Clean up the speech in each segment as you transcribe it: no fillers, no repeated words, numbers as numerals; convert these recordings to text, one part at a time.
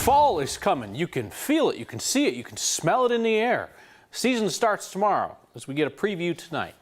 Fall is coming. You can feel it, you can see it, you can smell it in the air. Season starts tomorrow as we get a preview tonight.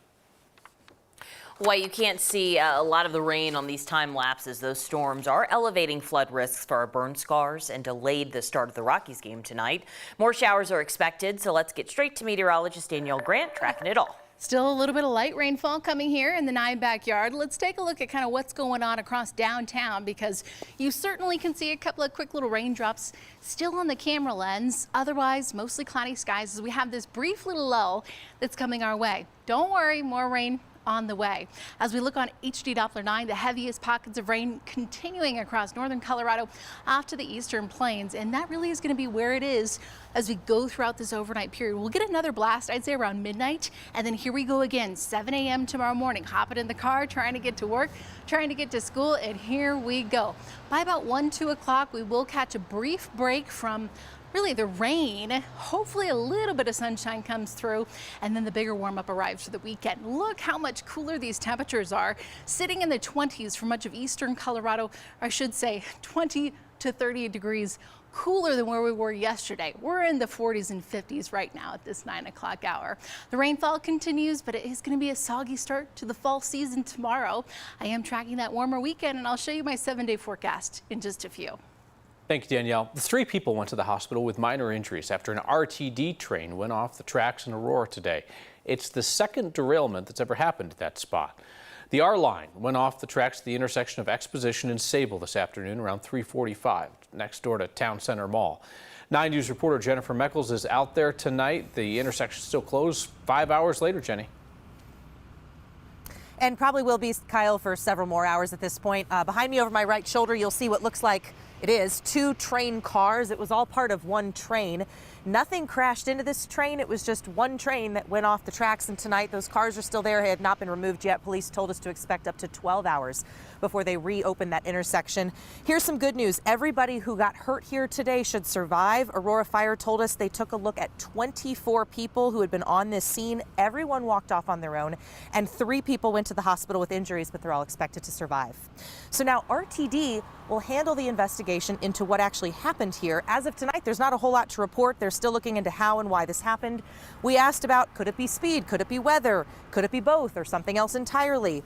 While you can't see a lot of the rain on these time lapses, those storms are elevating flood risks for our burn scars and delayed the start of the Rockies game tonight. More showers are expected, so let's get straight to meteorologist Danielle Grant tracking it all. Still a little bit of light rainfall coming here in the 9 backyard. Let's take a look at kind of what's going on across downtown, because you certainly can see a couple of quick little raindrops still on the camera lens. Otherwise, mostly cloudy skies as we have this brief little lull that's coming our way. Don't worry, more rain on the way. As we look on HD Doppler 9, the heaviest pockets of rain continuing across northern Colorado off to the eastern plains, and that really is going to be where it is as we go throughout this overnight period. We'll get another blast, I'd say around midnight, and then here we go again, 7 a.m. tomorrow morning, hopping in the car, trying to get to work, trying to get to school, and here we go. By about 1, 2 o'clock, we will catch a brief break from really the rain. Hopefully a little bit of sunshine comes through, and then the bigger warm up arrives for the weekend. Look how much cooler these temperatures are, sitting in the 20s for much of eastern Colorado, or I should say 20 to 30 degrees cooler than where we were yesterday. We're in the 40s and 50s right now at this 9 o'clock hour. The rainfall continues, but it is going to be a soggy start to the fall season tomorrow. I am tracking that warmer weekend, and I'll show you my 7-day forecast in just a few. Thank you, Danielle. 3 people went to the hospital with minor injuries after an RTD train went off the tracks in Aurora today. It's the second derailment that's ever happened at that spot. The R line went off the tracks at the intersection of Exposition and Sable this afternoon around 3:45, next door to Town Center Mall. 9 News reporter Jennifer Meckles is out there tonight. The intersection is still closed 5 hours later, Jenny. And probably will be, Kyle, for several more hours at this point. Behind me over my right shoulder, you'll see what looks like it is 2 train cars. It was all part of one train. Nothing crashed into this train. It was just one train that went off the tracks, and tonight those cars are still there. They have not been removed yet. Police told us to expect up to 12 hours before they reopen that intersection. Here's some good news. Everybody who got hurt here today should survive. Aurora Fire told us they took a look at 24 people who had been on this scene. Everyone walked off on their own, and 3 people went to the hospital with injuries, but they're all expected to survive. So now RTD will handle the investigation into what actually happened here. As of tonight, there's not a whole lot to report. They're still looking into how and why this happened. We asked about, could it be speed? Could it be weather? Could it be both or something else entirely?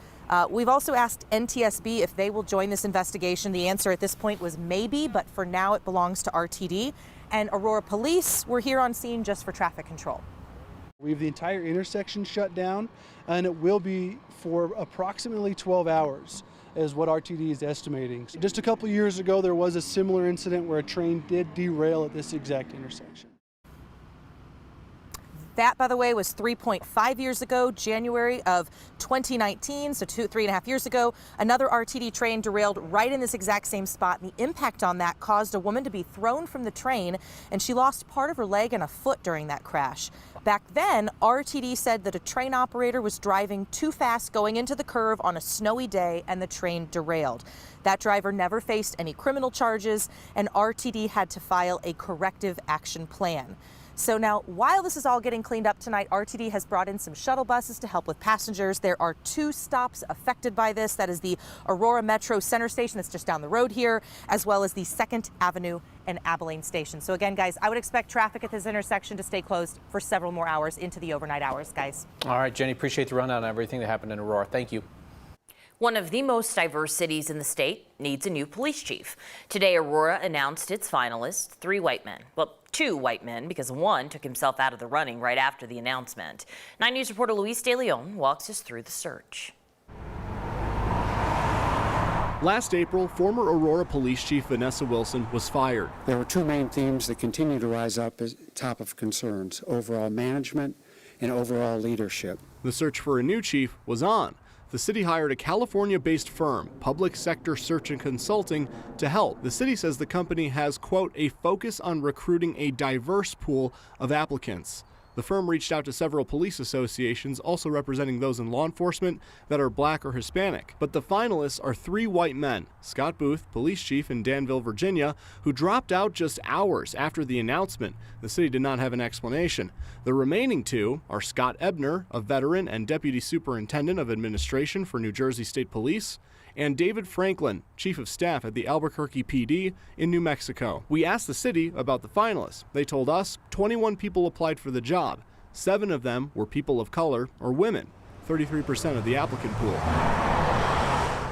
We've also asked NTSB if they will join this investigation. The answer at this point was maybe, but for now it belongs to RTD. And Aurora Police were here on scene just for traffic control. We have the entire intersection shut down, and it will be for approximately 12 hours. Is what RTD is estimating. Just a couple years ago, there was a similar incident where a train did derail at this exact intersection. That, by the way, was 3.5 years ago, January of 2019, so 3.5 years ago. Another RTD train derailed right in this exact same spot, and the impact on that caused a woman to be thrown from the train, and she lost part of her leg and a foot during that crash. Back then, RTD said that a train operator was driving too fast going into the curve on a snowy day, and the train derailed. That driver never faced any criminal charges, and RTD had to file a corrective action plan. So now, while this is all getting cleaned up tonight, RTD has brought in some shuttle buses to help with passengers. There are 2 stops affected by this. That is the Aurora Metro Center Station that's just down the road here, as well as the 2nd Avenue and Abilene Station. So again, guys, I would expect traffic at this intersection to stay closed for several more hours into the overnight hours, guys. All right, Jenny, appreciate the rundown on everything that happened in Aurora. Thank you. One of the most diverse cities in the state needs a new police chief. Today, Aurora announced its finalists, 3 white men. Well, 2 white men, because one took himself out of the running right after the announcement. 9 News reporter Luis De Leon walks us through the search. Last April, former Aurora Police Chief Vanessa Wilson was fired. There were 2 main themes that continue to rise up as top of concerns: overall management and overall leadership. The search for a new chief was on. The city hired a California-based firm, Public Sector Search and Consulting, to help. The city says the company has, quote, a focus on recruiting a diverse pool of applicants. The firm reached out to several police associations, also representing those in law enforcement that are black or Hispanic. But the finalists are 3 white men, Scott Booth, police chief in Danville, Virginia, who dropped out just hours after the announcement. The city did not have an explanation. The remaining 2 are Scott Ebner, a veteran and deputy superintendent of administration for New Jersey State Police, and David Franklin, chief of staff at the Albuquerque PD in New Mexico. We asked the city about the finalists. They told us 21 people applied for the job. 7 of them were people of color or women, 33% of the applicant pool.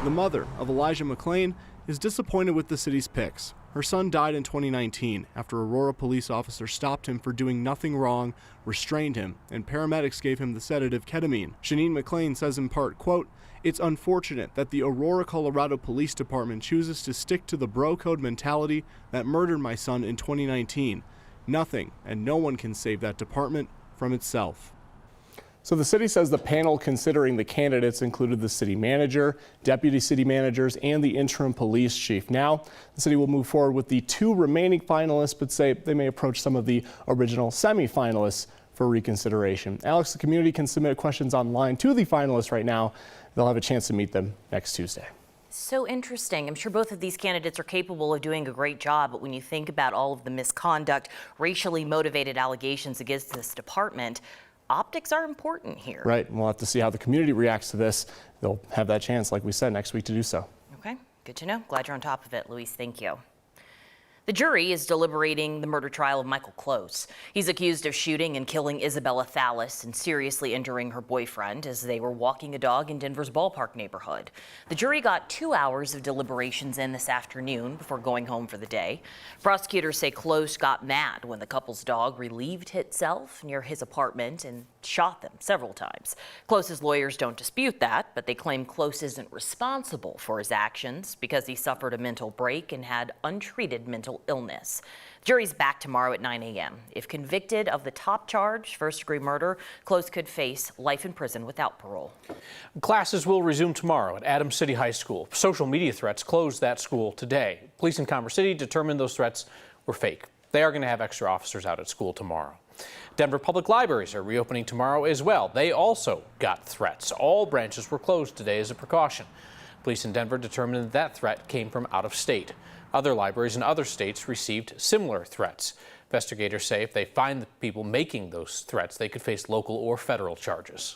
The mother of Elijah McClain is disappointed with the city's picks. Her son died in 2019 after Aurora police officers stopped him for doing nothing wrong, restrained him, and paramedics gave him the sedative ketamine. Shanine McClain says in part, quote, "It's unfortunate that the Aurora, Colorado Police Department chooses to stick to the bro code mentality that murdered my son in 2019. Nothing and no one can save that department from itself." So the city says the panel considering the candidates included the city manager, deputy city managers, and the interim police chief. Now, the city will move forward with the 2 remaining finalists, but say they may approach some of the original semi-finalists for reconsideration. Alex, the community can submit questions online to the finalists right now. They'll have a chance to meet them next Tuesday. So interesting. I'm sure both of these candidates are capable of doing a great job, but when you think about all of the misconduct, racially motivated allegations against this department, optics are important here. Right. We'll have to see how the community reacts to this. They'll have that chance, like we said, next week to do so. Okay. Good to know. Glad you're on top of it, Luis. Thank you. The jury is deliberating the murder trial of Michael Close. He's accused of shooting and killing Isabella Thallas and seriously injuring her boyfriend as they were walking a dog in Denver's Ballpark neighborhood. The jury got 2 hours of deliberations in this afternoon before going home for the day. Prosecutors say Close got mad when the couple's dog relieved itself near his apartment and shot them several times. Close's lawyers don't dispute that, but they claim Close isn't responsible for his actions because he suffered a mental break and had untreated mental illness. Jury's back tomorrow at 9 a.m. If convicted of the top charge, first-degree murder, Close could face life in prison without parole. Classes will resume tomorrow at Adams City High School. Social media threats closed that school today. Police in Commerce City determined those threats were fake. They are going to have extra officers out at school tomorrow. Denver Public Libraries are reopening tomorrow as well. They also got threats. All branches were closed today as a precaution. Police in Denver determined that threat came from out of state. Other libraries in other states received similar threats. Investigators say if they find the people making those threats, they could face local or federal charges.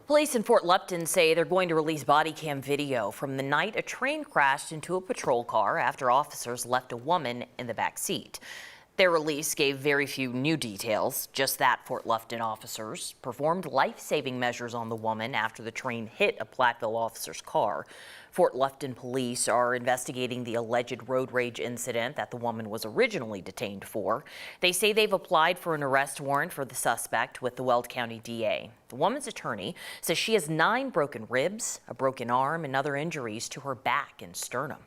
Police in Fort Lupton say they're going to release body cam video from the night a train crashed into a patrol car after officers left a woman in the back seat. Their release gave very few new details, just that Fort Lupton officers performed life-saving measures on the woman after the train hit a Platteville officer's car. Fort Lupton police are investigating the alleged road rage incident that the woman was originally detained for. They say they've applied for an arrest warrant for the suspect with the Weld County DA. The woman's attorney says she has 9 broken ribs, a broken arm, and other injuries to her back and sternum.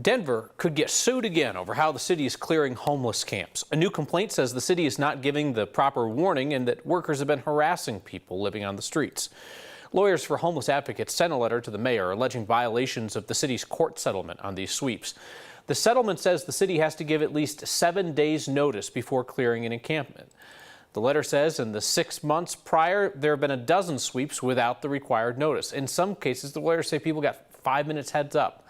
Denver could get sued again over how the city is clearing homeless camps. A new complaint says the city is not giving the proper warning and that workers have been harassing people living on the streets. Lawyers for homeless advocates sent a letter to the mayor alleging violations of the city's court settlement on these sweeps. The settlement says the city has to give at least 7 days notice before clearing an encampment. The letter says in the 6 months prior, there have been a dozen sweeps without the required notice. In some cases, the lawyers say people got 5 minutes heads up.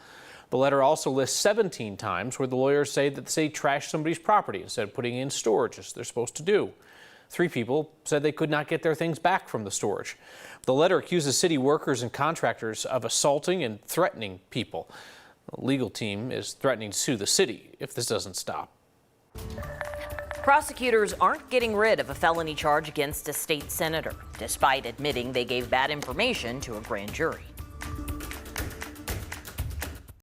The letter also lists 17 times where the lawyers say that the city trashed somebody's property instead of putting it in storage as they're supposed to do. 3 people said they could not get their things back from the storage. The letter accuses city workers and contractors of assaulting and threatening people. The legal team is threatening to sue the city if this doesn't stop. Prosecutors aren't getting rid of a felony charge against a state senator, despite admitting they gave bad information to a grand jury.